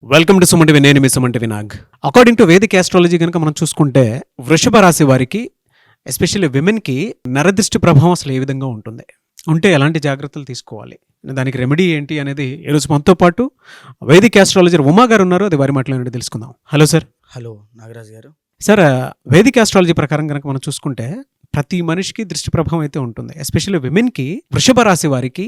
Welcome to SumanTV. నేను మీ సుమంటి వినాగ్. అకార్డింగ్ టు వేదిక్ ఆస్ట్రాలజీ కనుక మనం చూసుకుంటే వృషభ రాశి వారికి ఎస్పెషల్లీ విమెన్కి నరదృష్టి ప్రభావం అసలు ఏ విధంగా ఉంటుంది, ఉంటే ఎలాంటి జాగ్రత్తలు తీసుకోవాలి, దానికి రెమెడీ ఏంటి అనేది ఈరోజు మనతో పాటు వేదిక్ ఆస్ట్రాలజర్ ఉమా గారు ఉన్నారు. అది వారి మాటలు తెలుసుకుందాం. Hello sir. హలో నాగరాజ్ గారు. సార్, వేదిక్ ఆస్ట్రాలజీ ప్రకారం కనుక మనం చూసుకుంటే ప్రతి మనిషికి దృష్టి ప్రభావం అయితే ఉంటుంది. ఎస్పెషల్లీ విమెన్కి వృషభ రాశి వారికి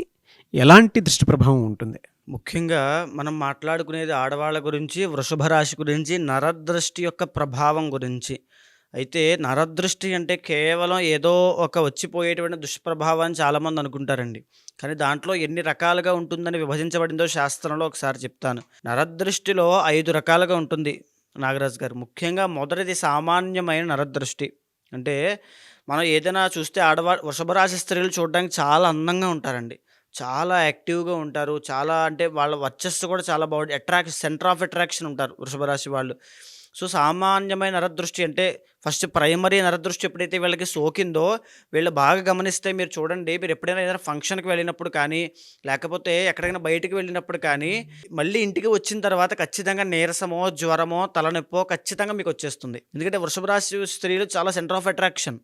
ఎలాంటి దృష్టి ప్రభావం ఉంటుంది? ముఖ్యంగా మనం మాట్లాడుకునేది ఆడవాళ్ళ గురించి, వృషభ రాశి గురించి, నరదృష్టి యొక్క ప్రభావం గురించి. అయితే నరదృష్టి అంటే కేవలం ఏదో ఒక వచ్చిపోయేటువంటి దుష్ప్రభావాన్ని చాలామంది అనుకుంటారండి. కానీ దాంట్లో ఎన్ని రకాలుగా ఉంటుందని విభజించబడిందో శాస్త్రంలో ఒకసారి చెప్తాను. నరదృష్టిలో 5 రకాలుగా ఉంటుంది నాగరాజు గారు. ముఖ్యంగా మొదటిది సామాన్యమైన నరదృష్టి. అంటే మనం ఏదైనా చూస్తే వృషభ రాశి స్త్రీలు చూడడానికి చాలా అందంగా ఉంటారండి. చాలా యాక్టివ్‌గా ఉంటారు. చాలా అంటే వాళ్ళ వర్చస్సు కూడా చాలా సెంటర్ ఆఫ్ అట్రాక్షన్ ఉంటారు వృషభ రాశి వాళ్ళు. సో, సామాన్యమైన నరదృష్టి అంటే ఫస్ట్ ప్రైమరీ నరదృష్టి ఎప్పుడైతే వీళ్ళకి సోకిందో, వీళ్ళు బాగా గమనిస్తే మీరు చూడండి, మీరు ఎప్పుడైనా ఏదైనా ఫంక్షన్‌కి వెళ్ళినప్పుడు కానీ, లేకపోతే ఎక్కడికైనా బయటికి వెళ్ళినప్పుడు కానీ, మళ్ళీ ఇంటికి వచ్చిన తర్వాత ఖచ్చితంగా నీరసమో, జ్వరమో, తలనొప్పో ఖచ్చితంగా మీకొచ్చేస్తుంది. ఎందుకంటే వృషభ రాశి స్త్రీలు చాలా సెంటర్ ఆఫ్ అట్రాక్షన్.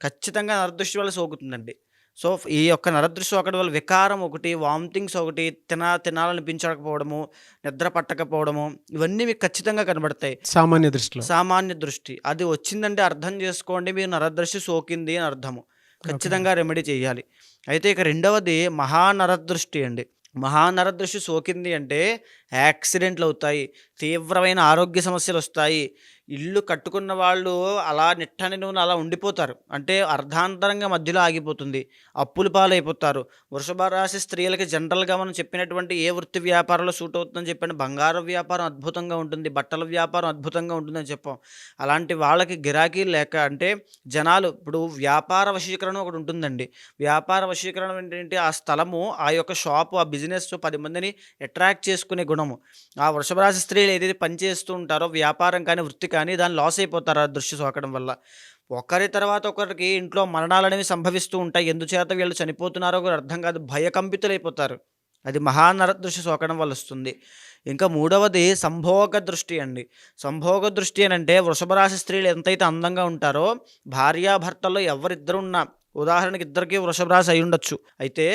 ఖచ్చితంగా నరదృష్టి వల్ల సోకుతుందండి. సో, ఈ యొక్క నరదృష్టి సోకడం వల్ల వికారం ఒకటి, వామిటింగ్స్ ఒకటి, తినాలనిపించకపోవడము, నిద్ర పట్టకపోవడము, ఇవన్నీ మీకు ఖచ్చితంగా కనబడతాయి. సామాన్య దృష్టిలో సామాన్య దృష్టి. అది వచ్చిందంటే అర్థం చేసుకోండి, మీరు నరదృష్టి సోకింది అని అర్థము. ఖచ్చితంగా రెమెడీ చేయాలి. అయితే ఇక రెండవది మహానరదృష్టి అండి. మహానరదృష్టి సోకింది అంటే యాక్సిడెంట్లు అవుతాయి, తీవ్రమైన ఆరోగ్య సమస్యలు వస్తాయి. ఇల్లు కట్టుకున్న వాళ్ళు అలా నిట్టని నూనె అలా ఉండిపోతారు. అంటే అర్ధాంతరంగా మధ్యలో ఆగిపోతుంది. అప్పుల పాలైపోతారు. వృషభ రాశి స్త్రీలకి జనరల్‌గా మనం చెప్పినటువంటి ఏ వృత్తి వ్యాపారంలో సూట్ అవుతుందని చెప్పాను. బంగారం వ్యాపారం అద్భుతంగా ఉంటుంది. బట్టల వ్యాపారం అద్భుతంగా ఉంటుందని చెప్పాం. అలాంటి వాళ్ళకి గిరాకీ లేక అంటే జనాలు ఇప్పుడు వ్యాపార వశీకరణ ఒకటి ఉంటుందండి. వ్యాపార వశీకరణం ఏంటంటే ఆ స్థలము, ఆ యొక్క షాపు, ఆ బిజినెస్ 10 మందిని అట్రాక్ట్ చేసుకునే గుణము. ఆ వృషభ రాశి స్త్రీలు ఏదైతే పని చేస్తూ ఉంటారో వ్యాపారం కానీ, వృత్తి కానీ దాన్ని లాస్ అయిపోతారు ఆ దృష్టి సోకడం వల్ల. ఒకరి తర్వాత ఒకరికి ఇంట్లో మరణాలనేవి సంభవిస్తూ ఉంటాయి. ఎందుచేత వీళ్ళు చనిపోతున్నారో కూడా అర్థం కాదు. భయకంపితులైపోతారు. అది మహానరదృష్టి సోకడం వల్ల వస్తుంది. ఇంకా మూడవది సంభోగ దృష్టి అండి. సంభోగ దృష్టి అనంటే వృషభ రాశి స్త్రీలు ఎంతైతే అందంగా ఉంటారో, భార్యాభర్తల్లో ఎవరిద్దరున్నా, ఉదాహరణకి ఇద్దరికీ వృషభ రాశి అయ్యుండొచ్చు. అయితే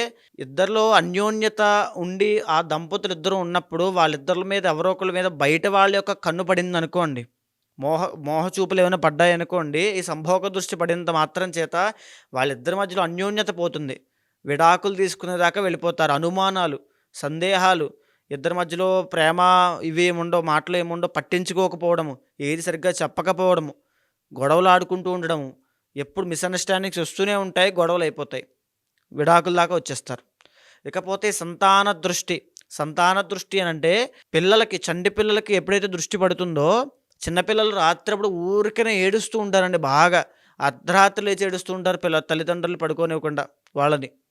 ఇద్దరిలో అన్యోన్యత ఉండి ఆ దంపతులిద్దరూ ఉన్నప్పుడు వాళ్ళిద్దరి మీద ఎవరో ఒకళ్ళ మీద బయట వాళ్ళ యొక్క కన్ను పడిందనుకోండి, మోహ చూపులు ఏమైనా పడ్డాయనుకోండి, ఈ సంభోగ దృష్టి పడినంత మాత్రం చేత వాళ్ళిద్దరి మధ్యలో అన్యోన్యత పోతుంది. విడాకులు తీసుకునేదాకా వెళ్ళిపోతారు. అనుమానాలు, సందేహాలు, ఇద్దరి మధ్యలో ప్రేమ ఇవి ఏముండవు, మాటలు ఏముండవు, పట్టించుకోకపోవడము, ఏది సరిగ్గా చెప్పకపోవడము, గొడవలు ఆడుకుంటూ ఉండడము, ఎప్పుడు మిస్‌అండర్‌స్టాండింగ్స్ వస్తూనే ఉంటాయి, గొడవలు అయిపోతాయి, విడాకుల దాకా వచ్చేస్తారు. ఇకపోతే సంతాన దృష్టి. సంతాన దృష్టి అనంటే చంటి పిల్లలకి ఎప్పుడైతే దృష్టి పడుతుందో, చిన్నపిల్లలు రాత్రప్పుడు ఊరికనే ఏడుస్తూ ఉంటారండి బాగా. అర్ధరాత్రి లేచి ఏడుస్తూ ఉంటారు తల్లిదండ్రులు పడుకోనివ్వకుండా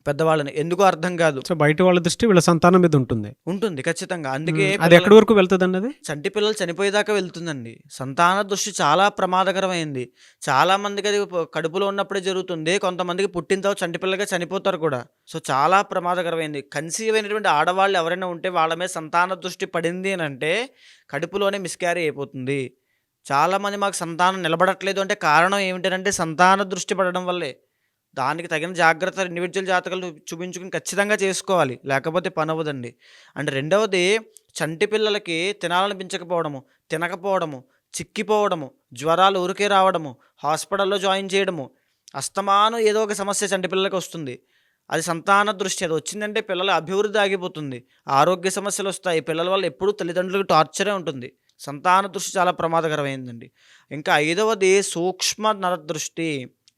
పెద్దవాళ్ళని. ఎందుకో అర్థం కాదు. సో బయట వాళ్ళ దృష్టి వీళ్ళ సంతానం మీద ఉంటుంది ఖచ్చితంగా. అందుకే అది ఎక్కడి వరకు వెళ్తుందండి? అది చంటి పిల్లలు చనిపోయేదాకా వెళ్తుందండి. సంతాన దృష్టి చాలా ప్రమాదకరమైంది. చాలా మందికి అది కడుపులో ఉన్నప్పుడే జరుగుతుంది. కొంతమందికి పుట్టిన తర్వాత చంటి పిల్లగా చనిపోతారు కూడా. సో చాలా ప్రమాదకరమైంది. కన్సీవ్ అయినటువంటి ఆడవాళ్ళు ఎవరైనా ఉంటే వాళ్ళ మీద సంతాన దృష్టి పడింది అని అంటే కడుపులోనే మిస్‌క్యారీ అయిపోతుంది. చాలామంది మాకు సంతానం నిలబడట్లేదు అంటే కారణం ఏమిటంటే సంతాన దృష్టి పడడం వల్లే. దానికి తగిన జాగ్రత్తలు ఇండివిడ్యువల్ జాతకాలు చూపించుకుని ఖచ్చితంగా చేసుకోవాలి. లేకపోతే పనవ్వదండి. అండ్ రెండవది చంటి పిల్లలకి తినాలనిపించకపోవడము, తినకపోవడము, చిక్కిపోవడము, జ్వరాలు ఊరికే రావడము, హాస్పిటల్‌లో జాయిన్ చేయడము, అస్తమానం ఏదో ఒక సమస్య చంటి పిల్లలకి వస్తుంది. అది సంతాన దృష్టి. అది వచ్చిందంటే పిల్లల అభివృద్ధి ఆగిపోతుంది. ఆరోగ్య సమస్యలు వస్తాయి. పిల్లల వల్ల ఎప్పుడూ తల్లిదండ్రులకు టార్చరే ఉంటుంది. సంతాన దృష్టి చాలా ప్రమాదకరమైందండి. ఇంకా ఐదవది సూక్ష్మ నరదృష్టి.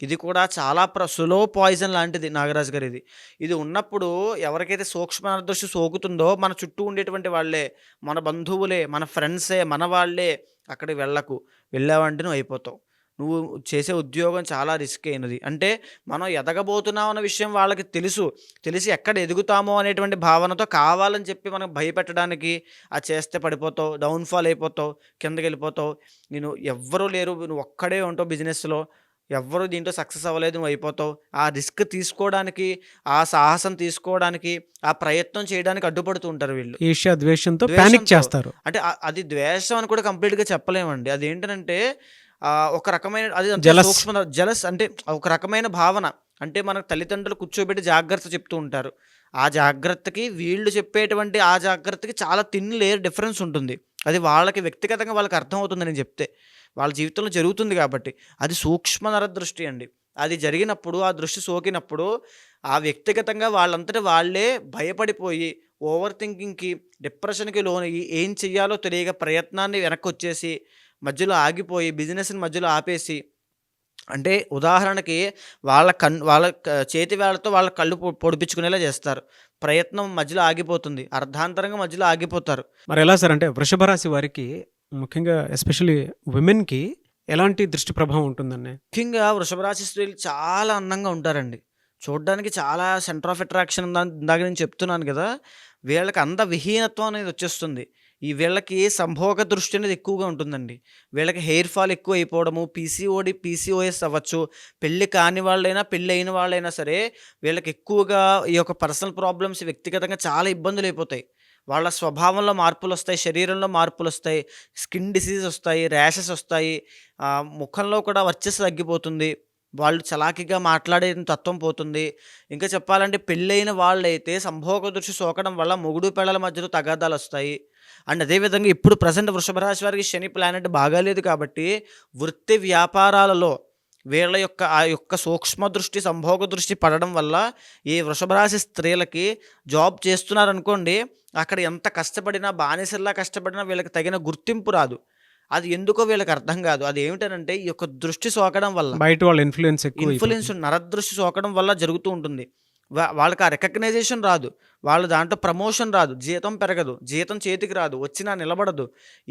ఇది కూడా చాలా స్లో పాయిజన్ లాంటిది నాగరాజు గారు ఇది. ఇది ఉన్నప్పుడు ఎవరికైతే సూక్ష్మ నరదృష్టి సోకుతుందో మన చుట్టూ ఉండేటువంటి వాళ్ళే, మన బంధువులే, మన ఫ్రెండ్సే, మన వాళ్ళే, అక్కడికి వెళ్ళకు. వెళ్ళావంటే నువ్వు అయిపోతావు. నువ్వు చేసే ఉద్యోగం చాలా రిస్క్ అయినది. అంటే మనం ఎదగబోతున్నాం అన్న విషయం వాళ్ళకి తెలిసి ఎక్కడ ఎదుగుతామో అనేటువంటి భావనతో కావాలని చెప్పి మనకు భయపెట్టడానికి, అది చేస్తే పడిపోతావు, డౌన్‌ఫాల్ అయిపోతావు, కిందకెళ్ళిపోతావు, ఎవ్వరూ లేరు, నువ్వు ఒక్కడే ఉంటావు బిజినెస్‌లో, ఎవ్వరు దీంట్లో సక్సెస్ అవ్వలేదు, నువ్వు అయిపోతావు. ఆ రిస్క్ తీసుకోవడానికి, ఆ సాహసం తీసుకోవడానికి, ఆ ప్రయత్నం చేయడానికి అడ్డుపడుతూ ఉంటారు వీళ్ళు. ఈర్ష్య, ద్వేషంతో పానిక్ ద్వేషంతో. చేస్తారు. అంటే అది ద్వేషం అని కూడా కంప్లీట్‌గా చెప్పలేమండి. అదేంటనంటే ఒక రకమైన అది అంతా జెలస్. జెలస్ అంటే ఒక రకమైన భావన. అంటే మనకు తల్లిదండ్రులు కూర్చోబెట్టి జాగ్రత్త చెప్తూ ఉంటారు. ఆ జాగ్రత్తకి వీళ్ళు చెప్పేటువంటి ఆ జాగ్రత్తకి చాలా థిన్ లేయర్ డిఫరెన్స్ ఉంటుంది. అది వాళ్ళకి వ్యక్తిగతంగా వాళ్ళకి అర్థమవుతుంది నేను చెప్తే. వాళ్ళ జీవితంలో జరుగుతుంది కాబట్టి. అది సూక్ష్మ నరదృష్టి అండి. అది జరిగినప్పుడు, ఆ దృష్టి సోకినప్పుడు ఆ వ్యక్తిగతంగా వాళ్ళంతట వాళ్ళే భయపడిపోయి ఓవర్ థింకింగ్‌కి, డిప్రెషన్‌కి లోనయ్యి ఏం చెయ్యాలో తెలియక ప్రయత్నాన్ని వెనక్కొచ్చేసి, మధ్యలో ఆగిపోయి, బిజినెస్‌ని మధ్యలో ఆపేసి, అంటే ఉదాహరణకి వాళ్ళ చేతి వేళ్ళతో వాళ్ళ కళ్ళు పొడిపించుకునేలా చేస్తారు. ప్రయత్నం మధ్యలో ఆగిపోతుంది. అర్ధాంతరంగా మధ్యలో ఆగిపోతారు. మరెలా సార్? అంటే వృషభ రాశి వారికి ముఖ్యంగా ఎస్పెషల్లీ విమెన్‌కి ఎలాంటి దృష్టి ప్రభావం ఉంటుందండి? ముఖ్యంగా వృషభ రాశి స్త్రీలు చాలా అందంగా ఉంటారండి. చూడ్డానికి చాలా సెంటర్ ఆఫ్ అట్రాక్షన్ ఇందాక నేను చెప్తున్నాను గదా! వీళ్ళకి విహీనత్వం అనేది వచ్చేస్తుంది. వీళ్ళకి సంభోగ దృష్టి అనేది ఎక్కువగా ఉంటుందండి. వీళ్ళకి హెయిర్ ఫాల్ ఎక్కువైపోవడము, పీసీఓడీ, పీసీఓఎస్ అవ్వచ్చు. పెళ్లి కాని వాళ్ళైనా, పెళ్లయిన వాళ్ళైనా సరే వీళ్ళకి ఎక్కువగా ఈ యొక్క పర్సనల్ ప్రాబ్లమ్స్ వ్యక్తిగతంగా చాలా ఇబ్బందులైపోతాయి. వాళ్ళ స్వభావంలో మార్పులొస్తాయి, శరీరంలో మార్పులొస్తాయి, స్కిన్ డిసీజ్ ఒస్తాయి, ర్యాషెస్ ఒస్తాయి, ముఖంలో కూడా వర్చస్సు తగ్గిపోతుంది. వాళ్ళు చలాకీగా మాట్లాడే తత్వం పోతుంది. ఇంకా చెప్పాలంటే పెళ్ళైన వాళ్ళైతే సంభోగ దృష్టి సోకడం వల్ల మొగుడు పెళ్ళాల మధ్యలో తగాదాలొస్తాయి. అండ్ అదే విధంగా ఇప్పుడు ప్రెజెంట్ వృషభ రాశి వారికి శని ప్లానెట్ బాగాలేదు కాబట్టి వృత్తి వ్యాపారాలలో వీళ్ళ యొక్క ఆ యొక్క సూక్ష్మ దృష్టి, సంభోగ దృష్టి పడడం వల్ల ఈ వృషభ రాశి స్త్రీలకి జాబ్ చేస్తున్నారనుకోండి, అక్కడ ఎంత కష్టపడినా, బానిసల్లా కష్టపడినా వీళ్ళకి తగిన గుర్తింపు రాదు. అది ఎందుకో వీళ్ళకి అర్థం కాదు. అదేమిటనంటే ఈ యొక్క దృష్టి సోకడం వల్ల, బయట వాళ్ళ ఇన్‌ఫ్లూయెన్స్ ఎక్కువైపోతుంది. ఇన్‌ఫ్లుయెన్స్ నరదృష్టి సోకడం వల్ల జరుగుతూ ఉంటుంది. వాళ్ళకి ఆ రికగ్నైజేషన్ రాదు. వాళ్ళ దాంట్లో ప్రమోషన్ రాదు. జీతం పెరగదు. జీతం చేతికి రాదు. వచ్చినా నిలబడదు.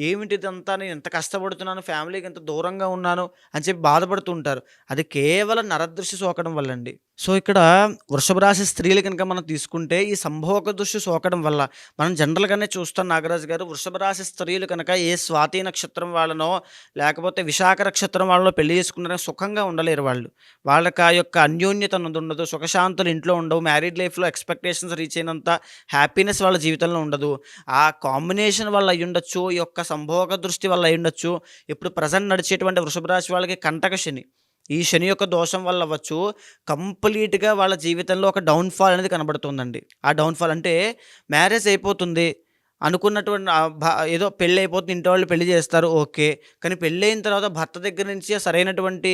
ఏమిటిదంతా, నేను ఎంత కష్టపడుతున్నాను, ఫ్యామిలీకి ఎంత దూరంగా ఉన్నాను అని చెప్పి బాధపడుతూ ఉంటారు. అది కేవలం నరదృష్టి సోకడం వల్లండి. సో, ఇక్కడ వృషభ రాశి స్త్రీలు కనుక మనం తీసుకుంటే ఈ సంభోగ దృష్టి సోకడం వల్ల మనం జనరల్‌గానే చూస్తాం నాగరాజు గారు, వృషభ రాశి స్త్రీలు కనుక ఏ స్వాతి నక్షత్రం వాళ్ళనో, లేకపోతే విశాఖ నక్షత్రం వాళ్ళనో పెళ్లి చేసుకున్నారో సుఖంగా ఉండలేరు వాళ్ళు. వాళ్ళకి ఆ యొక్క అన్యోన్యత అన్నది ఉండదు. సుఖశాంతులు ఇంట్లో ఉండవు. మ్యారీడ్ లైఫ్‌లో ఎక్స్‌పెక్టేషన్స్ రీచ్ అయినంత హ్యాపీనెస్ వాళ్ళ జీవితంలో ఉండదు. ఆ కాంబినేషన్ వల్ల అయ్యుండొచ్చు. ఈ యొక్క సంభోగ దృష్టి వల్ల అయ్యుండొచ్చు. ఇప్పుడు ప్రెజెంట్ నడిచేటువంటి వృషభ రాశి వాళ్ళకి కంటక శని. ఈ శని యొక్క దోషం వల్ల అవ్వచ్చు, కంప్లీట్‌గా వాళ్ళ జీవితంలో ఒక డౌన్‌ఫాల్ అనేది కనబడుతుందండి. ఆ డౌన్‌ఫాల్ అంటే మ్యారేజ్ అయిపోతుంది. అనుకున్నటువంటి ఏదో పెళ్లి అయిపోతుంది. ఇంట్లో వాళ్ళు పెళ్లి చేస్తారు. ఓకే. కానీ పెళ్లయిన తర్వాత భర్త దగ్గర నుంచి సరైనటువంటి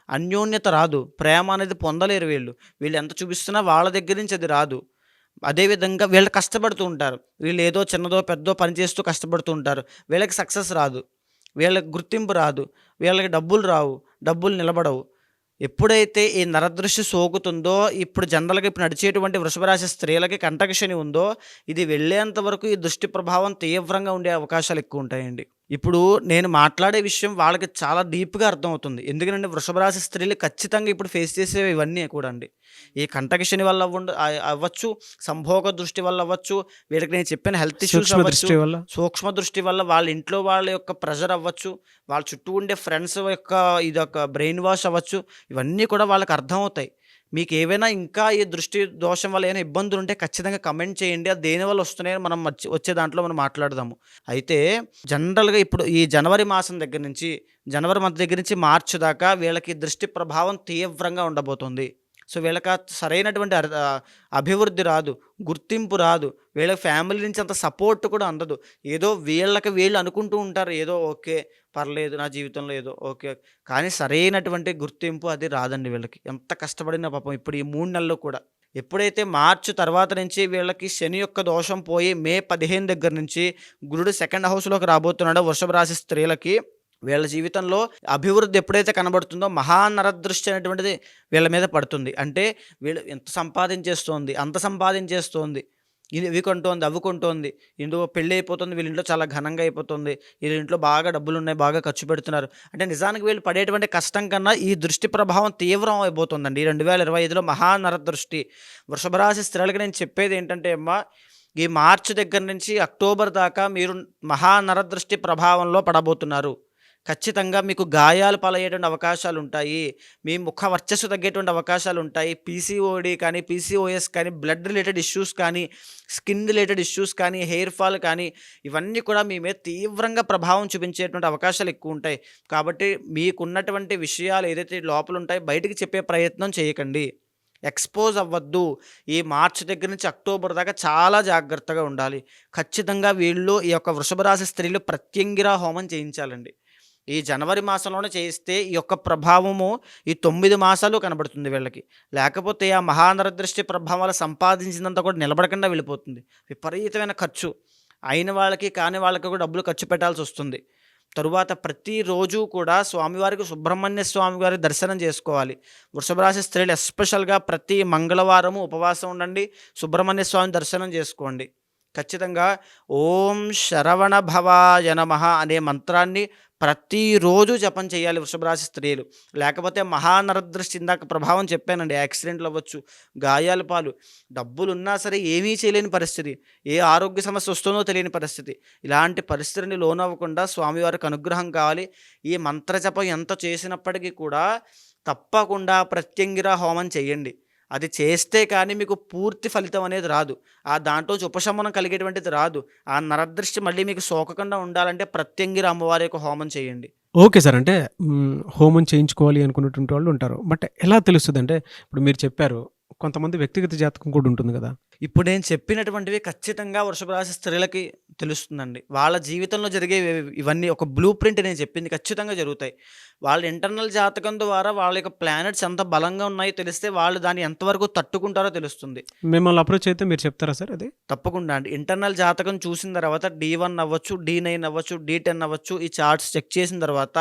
అన్యోన్యత రాదు. ప్రేమ అనేది పొందలేరు వీళ్ళు. వీళ్ళు ఎంత చూపిస్తున్నా వాళ్ళ దగ్గర నుంచి అది రాదు. అదే విధంగా వీళ్ళు కష్టపడుతూ ఉంటారు. వీళ్ళు ఏదో చిన్నదో, పెద్దో పని చేస్తూ కష్టపడుతూ ఉంటారు. వీళ్ళకి సక్సెస్ రాదు. వీళ్ళకి గుర్తింపు రాదు. వీళ్ళకి డబ్బులు రావు. డబ్బులు నిలబడవు. ఎప్పుడైతే ఈ నరదృష్టి సోకుతుందో, ఇప్పుడు జనరల్‌గా ఇప్పుడు నడిచేటువంటి వృషభ రాశి స్త్రీలకి కంటక శని ఉందో, ఇది వెళ్ళేంత వరకు ఈ దృష్టి ప్రభావం తీవ్రంగా ఉండే అవకాశాలు ఎక్కువుంటాయండి. ఇప్పుడు నేను మాట్లాడే విషయం వాళ్ళకి చాలా డీప్‌గా అర్థమవుతుంది. ఎందుకనంటే వృషభ రాశి స్త్రీలు ఖచ్చితంగా ఇప్పుడు ఫేస్ చేసేవి ఇవన్నీ కూడా అండి. ఈ కంటక శని వల్ల అవ్వచ్చు, సంభోగ దృష్టి వల్ల అవ్వచ్చు, వీళ్ళకి నేను చెప్పిన హెల్త్ ఇష్యూస్ సూక్ష్మ అవ్వచ్చు, దృష్టి వల్ల. సూక్ష్మ దృష్టి వల్ల వాళ్ళ ఇంట్లో వాళ్ళ యొక్క ప్రెషర్ అవ్వచ్చు, వాళ్ళ చుట్టూ ఉండే ఫ్రెండ్స్ యొక్క ఇదొక బ్రెయిన్ వాష్ అవ్వచ్చు. ఇవన్నీ కూడా వాళ్ళకి అర్థమవుతాయి. మీకేవైనా ఇంకా ఈ దృష్టి దోషం వల్ల ఏమైనా ఇబ్బందులుంటే ఖచ్చితంగా కమెంట్ చేయండి. అది దేనివల్ల వస్తున్నాయని మనం వచ్చే దాంట్లో మనం మాట్లాడదాము. అయితే జనరల్‌గా ఇప్పుడు ఈ జనవరి మాసం దగ్గర నుంచి, జనవరి మంత్ దగ్గర నుంచి మార్చ్ దాకా వీళ్ళకి దృష్టి ప్రభావం తీవ్రంగా ఉండబోతుంది. సో, వీళ్ళకి సరైనటువంటి అభివృద్ధి రాదు. గుర్తింపు రాదు. వీళ్ళ ఫ్యామిలీ నుంచి అంత సపోర్ట్ కూడా అందదు. ఏదో వీళ్ళకి వీళ్ళు అనుకుంటూ ఉంటారు. ఏదో ఓకే. పర్లేదు నా జీవితంలో ఏదో ఓకే. కానీ సరైనటువంటి గుర్తింపు అది రాదండి వీళ్ళకి. ఎంత కష్టపడినా పాపం ఇప్పుడు ఈ 3 నెలలు కూడా. ఎప్పుడైతే మార్చి తర్వాత నుంచి వీళ్ళకి శని యొక్క దోషం పోయి మే 15 దగ్గర నుంచి గురుడు సెకండ్ హౌస్‌లోకి రాబోతున్నాడో వృషభ రాశి స్త్రీలకి, వీళ్ళ జీవితంలో అభివృద్ధి ఎప్పుడైతే కనబడుతుందో మహానరదృష్టి అనేటువంటిది వీళ్ళ మీద పడుతుంది. అంటే వీళ్ళు ఎంత సంపాదించేస్తోంది, అంత సంపాదించేస్తోంది. ఇవి కొంటోంది, అవి కొంటోంది. ఇంట్లో పెళ్లి అయిపోతుంది, వీళ్ళ ఇంట్లో చాలా ఘనంగా అయిపోతుంది. వీళ్ళ ఇంట్లో బాగా డబ్బులున్నాయి, బాగా ఖర్చు పెడుతున్నారు. అంటే నిజానికి వీళ్ళు పడేటువంటి కష్టం కన్నా ఈ దృష్టి ప్రభావం తీవ్రం అయిపోతుందండి. 2025లో మహానరదృష్టి. వృషభ రాశి స్త్రీలకి నేను చెప్పేది ఏంటంటే అమ్మా, ఈ మార్చి దగ్గర నుంచి అక్టోబర్ దాకా మీరు మహానరదృష్టి ప్రభావంలో పడబోతున్నారు. ఖచ్చితంగా మీకు గాయాలు పాలయ్యేటువంటి అవకాశాలు ఉంటాయి. మీ ముఖ వర్చస్సు తగ్గేటువంటి అవకాశాలు ఉంటాయి. పీసీఓడీ కానీ, పీసీఓఎస్ కానీ, బ్లడ్ రిలేటెడ్ ఇష్యూస్ కానీ, స్కిన్ రిలేటెడ్ ఇష్యూస్ కానీ, హెయిర్ ఫాల్ కానీ, ఇవన్నీ కూడా మీ మీద తీవ్రంగా ప్రభావం చూపించేటువంటి అవకాశాలు ఎక్కువ ఉంటాయి. కాబట్టి మీకున్నటువంటి విషయాలు ఏదైతే లోపల ఉంటాయో బయటికి చెప్పే ప్రయత్నం చేయకండి. ఎక్స్‌పోజ్ అవ్వద్దు. ఈ మార్చ్ దగ్గర నుంచి అక్టోబర్ దాకా చాలా జాగ్రత్తగా ఉండాలి. ఖచ్చితంగా వీళ్ళు ఈ యొక్క వృషభ రాశి స్త్రీలు ప్రత్యంగిర హోమం చేయించాలండి. ఈ జనవరి మాసంలోనే చేయిస్తే ఈ యొక్క ప్రభావము ఈ 9 మాసాలు కనబడుతుంది వీళ్ళకి. లేకపోతే ఆ మహానరదృష్టి ప్రభావాలు సంపాదించిందంతా కూడా నిలబడకుండా వెళ్ళిపోతుంది. విపరీతమైన ఖర్చు. అయిన వాళ్ళకి, కాని వాళ్ళకి కూడా డబ్బులు ఖర్చు పెట్టాల్సొస్తుంది. తరువాత ప్రతిరోజు కూడా స్వామివారికి సుబ్రహ్మణ్య స్వామి వారి దర్శనం చేసుకోవాలి. వృషభ రాశి స్త్రీలు ఎస్పెషల్‌గా ప్రతి మంగళవారము ఉపవాసం ఉండండి. సుబ్రహ్మణ్య స్వామి దర్శనం చేసుకోండి. ఖచ్చితంగా ఓం శరవణ భవాయ నమః అనే మంత్రాన్ని ప్రతిరోజు జపం చేయాలి వృషభ రాశి స్త్రీలు. లేకపోతే మహానరదృష్టి ఇందాక ప్రభావం చెప్పానండి. యాక్సిడెంట్లు అవ్వచ్చు, గాయాల పాలు, డబ్బులున్నా సరే ఏమీ చేయలేని పరిస్థితి, ఏ ఆరోగ్య సమస్య వస్తుందో తెలియని పరిస్థితి. ఇలాంటి పరిస్థితిని లోనవ్వకుండా స్వామివారికి అనుగ్రహం కావాలి. ఈ మంత్ర జపం ఎంత చేసినప్పటికీ కూడా తప్పకుండా ప్రత్యంగిర హోమం చేయండి. అది చేస్తే కానీ మీకు పూర్తి ఫలితం అనేది రాదు. దాంట్లోంచి ఉపశమనం కలిగేటువంటిది రాదు. ఆ నరదృష్టి మళ్ళీ మీకు సోకకుండా ఉండాలంటే ప్రత్యంగిర అమ్మవారి యొక్క హోమం చేయండి. Okay sir. అంటే హోమం చేయించుకోవాలి అనుకున్నటువంటి వాళ్ళు ఉంటారు. బట్ ఎలా తెలుస్తదంటే ఇప్పుడు మీరు చెప్పారు కొంతమంది వ్యక్తిగత జాతకం కూడా ఉంటుంది గదా! ఇప్పుడు నేను చెప్పినటువంటివి ఖచ్చితంగా వృషభ రాశి స్త్రీలకి తెలుస్తుందండి. వాళ్ళ జీవితంలో జరిగేవి ఇవన్నీ ఒక బ్లూ ప్రింట్ నేను చెప్పింది ఖచ్చితంగా జరుగుతాయి. వాళ్ళ ఇంటర్నల్ జాతకం ద్వారా వాళ్ళ యొక్క ప్లానెట్స్ ఎంత బలంగా ఉన్నాయో తెలిస్తే వాళ్ళు దాన్ని ఎంతవరకు తట్టుకుంటారో తెలుస్తుంది. మిమ్మల్ని అప్రోచ్ అయితే మీరు చెప్తారా సార్ అది? తప్పకుండా అండి. ఇంటర్నల్ జాతకం చూసిన తర్వాత D1 అవ్వచ్చు, D9 అవ్వచ్చు, D10 అవ్వచ్చు. ఈ చార్ట్స్ చెక్ చేసిన తర్వాత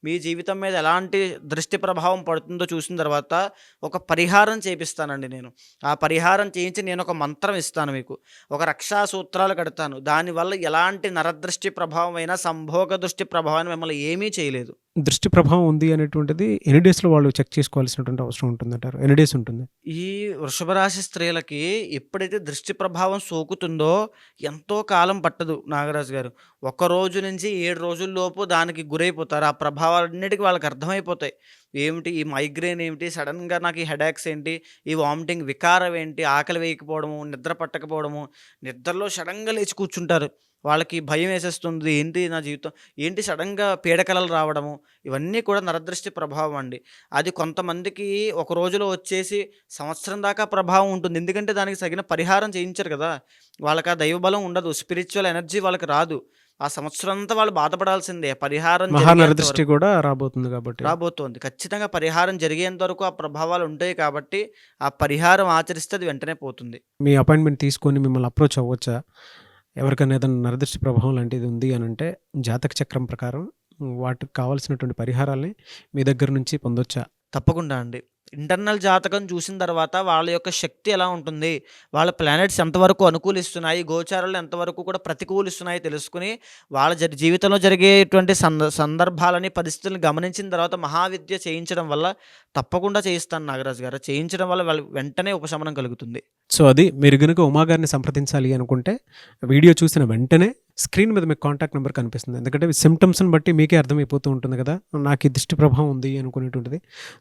మీ జీవితం మీద ఎలాంటి దృష్టి ప్రభావం పడుతుందో చూసిన తర్వాత ఒక పరిహారం చేపిస్తానండి నేను. ఆ పరిహారం చేయించి నేను ఒక మంత్రం ఇస్తాను మీకు. ఒక రక్షా సూత్రాలు కడతాను. దానివల్ల ఎలాంటి నరదృష్టి ప్రభావం అయినా, సంభోగ దృష్టి ప్రభావం మిమ్మల్ని ఏమీ చేయలేదు. దృష్టి ప్రభావం ఉంది అనేటువంటిది ఎన్ని డేస్‌లో వాళ్ళు చెక్ చేసుకోవాల్సినటువంటి అవసరం ఉంటుందంటారు? ఎన్ని డేస్ ఉంటుంది? ఈ వృషభ రాశి స్త్రీలకి ఎప్పుడైతే దృష్టి ప్రభావం సోకుతుందో ఎంతో కాలం పట్టదు నాగరాజు గారు. ఒక రోజు నుంచి 7 రోజుల్లోపు దానికి గురైపోతారు. ఆ ప్రభావాలన్నిటికి వాళ్ళకి అర్థమైపోతాయి. ఏమిటి ఈ మైగ్రేన్ ఏంటి, సడన్‌గా నాకు ఈ హెడేక్స్ ఏంటి, ఈ వామిటింగ్ వికారం ఏంటి, ఆకలి వేయకపోవడము, నిద్ర పట్టకపోవడము, నిద్రలో సడన్‌గా లేచి కూర్చుంటారు. వాళ్ళకి భయం వేసేస్తుంది. ఏంటి నా జీవితం, ఏంటి సడన్‌గా పీడకలలు రావడము, ఇవన్నీ కూడా నరదృష్టి ప్రభావం అండి. అది కొంతమందికి ఒక రోజులో వచ్చేసి సంవత్సరం దాకా ప్రభావం ఉంటుంది. ఎందుకంటే దానికి తగిన పరిహారం చేయించరు కదా! వాళ్ళకి ఆ దైవబలం ఉండదు. స్పిరిచువల్ ఎనర్జీ వాళ్ళకి రాదు. ఆ సంవత్సరం అంతా వాళ్ళు బాధపడాల్సిందే. పరిహారం జరిగేంత మహానరదృష్టి వరకు కూడా రాబోతుంది కాబట్టి. రాబోతోంది. ఖచ్చితంగా పరిహారం జరిగేంత వరకు ఆ ప్రభావాలు ఉంటాయి కాబట్టి ఆ పరిహారం ఆచరిస్తే అది వెంటనే పోతుంది. మీ అపాయింట్‌మెంట్ తీసుకొని మిమ్మల్ని అప్రోచ్ అవ్వచ్చా? ఎవరికైనా ఏదైనా నరదృష్టి ప్రభావం లాంటిది ఉంది అనంటే జాతక చక్రం ప్రకారం వాటికి కావాల్సినటువంటి పరిహారాల్ని మీ దగ్గర నుంచి పొందొచ్చా? తప్పకుండా అండి. ఇంటర్నల్ జాతకం చూసిన తర్వాత వాళ్ళ యొక్క శక్తి ఎలా ఉంటుంది, వాళ్ళ ప్లానెట్స్ ఎంతవరకు అనుకూలిస్తున్నాయి, గోచారాలు ఎంతవరకు కూడా ప్రతికూలిస్తున్నాయి తెలుసుకుని వాళ్ళ జీవితంలో జరిగేటువంటి సందర్భాలని, పరిస్థితులను గమనించిన తర్వాత మహావిద్య చేయించడం వల్ల తప్పకుండా చేయిస్తాను నాగరాజు గారు. చేయించడం వల్ల వాళ్ళు వెంటనే ఉపశమనం కలుగుతుంది. సో అది మీరు గనుక ఉమాగారిని సంప్రదించాలి అనుకుంటే వీడియో చూసిన వెంటనే స్క్రీన్ మీద మీకు కాంటాక్ట్ నెంబర్ కనిపిస్తుంది. ఎందుకంటే సిమ్టమ్స్ని బట్టి మీకే అర్థమైపోతూ ఉంటుంది కదా, నాకు ఈ దృష్టి ప్రభావం ఉంది అనుకునేటువంటిది.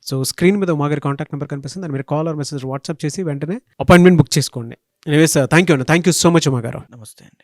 సో స్క్రీన్ మీద ఉమాగారి కాంటాక్ట్ నెంబర్ కనిపిస్తుంది. దాన్ని మీరు కాల్ ఆర్ మెసేజ్ వాట్సాప్ చేసి వెంటనే అపాయింట్మెంట్ బుక్ చేసుకోండి. ఎనీవేస్ థ్యాంక్ యూ అండి. థ్యాంక్ యూ సో మచ్ ఉమాగారు. నమస్తే అండి.